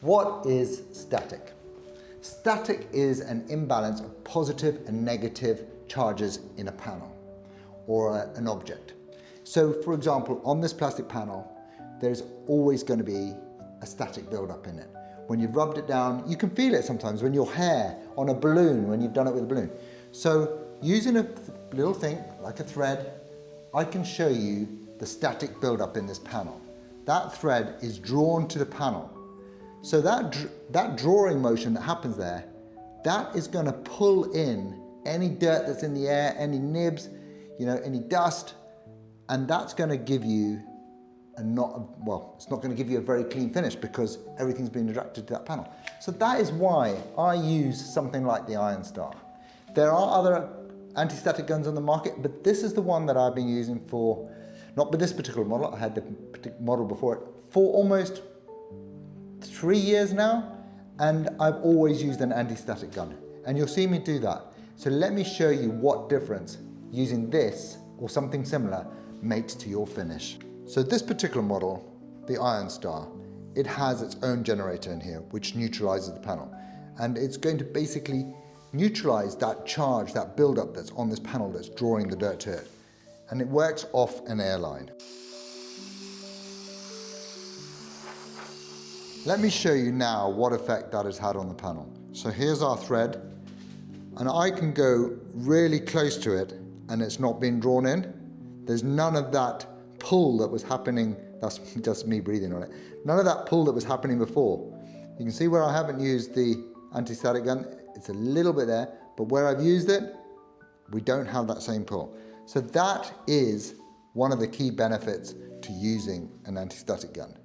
What is static? Static is an imbalance of positive and negative charges in a panel or an object. So for example, on this plastic panel, there's always going to be a static buildup in it. When you've rubbed it down, you can feel it sometimes when your hair on a balloon, when you've done it with a balloon. So using a little thing like a thread, I can show you the static buildup in this panel. That thread is drawn to the panel. So that drawing motion that happens there, that is going to pull in any dirt that's in the air, any nibs, any dust, and that's going to give you it's not going to give you a very clean finish because everything's been attracted to that panel. So that is why I use something like the Ionstar. There are other anti-static guns on the market, but this is the one that I've been using for, not with this particular model, I had the model before it, for almost 3 years now, and I've always used an anti-static gun. And you'll see me do that. So let me show you what difference using this or something similar makes to your finish. So this particular model, the Ionstar, it has its own generator in here, which neutralizes the panel. And it's going to basically neutralize that charge, that buildup that's on this panel that's drawing the dirt to it. And it works off an air line. Let me show you now what effect that has had on the panel. So here's our thread, and I can go really close to it and it's not being drawn in. There's none of that pull that was happening, that's just me breathing on it, none of that pull that was happening before. You can see where I haven't used the anti-static gun, it's a little bit there, but where I've used it, we don't have that same pull. So that is one of the key benefits to using an anti-static gun.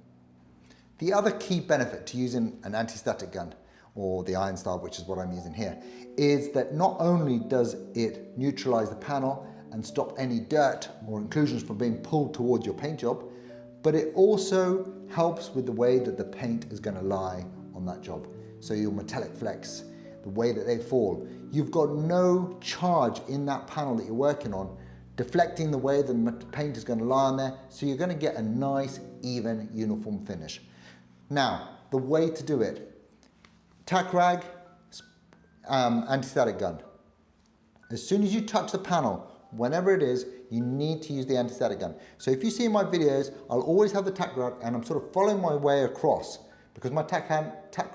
The other key benefit to using an anti-static gun, or the Ionstar, which is what I'm using here, is that not only does it neutralize the panel and stop any dirt or inclusions from being pulled towards your paint job, but it also helps with the way that the paint is going to lie on that job. So your metallic flecks, the way that they fall, you've got no charge in that panel that you're working on, deflecting the way the paint is going to lie on there, so you're going to get a nice, even, uniform finish. Now, the way to do it, tack rag, anti-static gun. As soon as you touch the panel, whenever it is, you need to use the anti-static gun. So if you see in my videos, I'll always have the tack rag and I'm sort of following my way across because my tack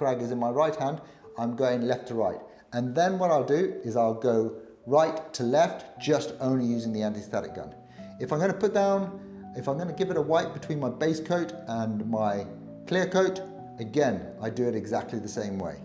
rag is in my right hand, I'm going left to right. And then what I'll do is I'll go right to left, just only using the anti-static gun. If I'm going to give it a wipe between my base coat and my clear coat, again, I do it exactly the same way.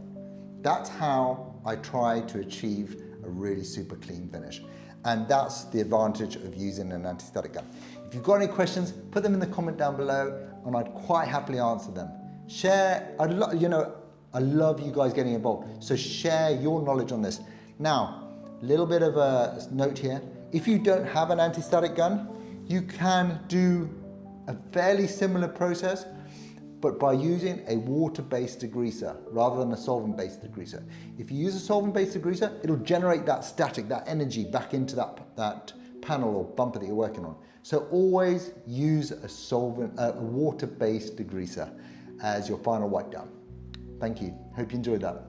That's how I try to achieve a really super clean finish. And that's the advantage of using an anti-static gun. If you've got any questions, put them in the comment down below and I'd quite happily answer them. Share, I love you guys getting involved, so share your knowledge on this. Now, a little bit of a note here. If you don't have an anti-static gun, you can do a fairly similar process, but by using a water-based degreaser rather than a solvent-based degreaser. If you use a solvent-based degreaser, it'll generate that static, that energy back into that panel or bumper that you're working on. So always use a water-based degreaser as your final wipe down. Thank you. Hope you enjoyed that.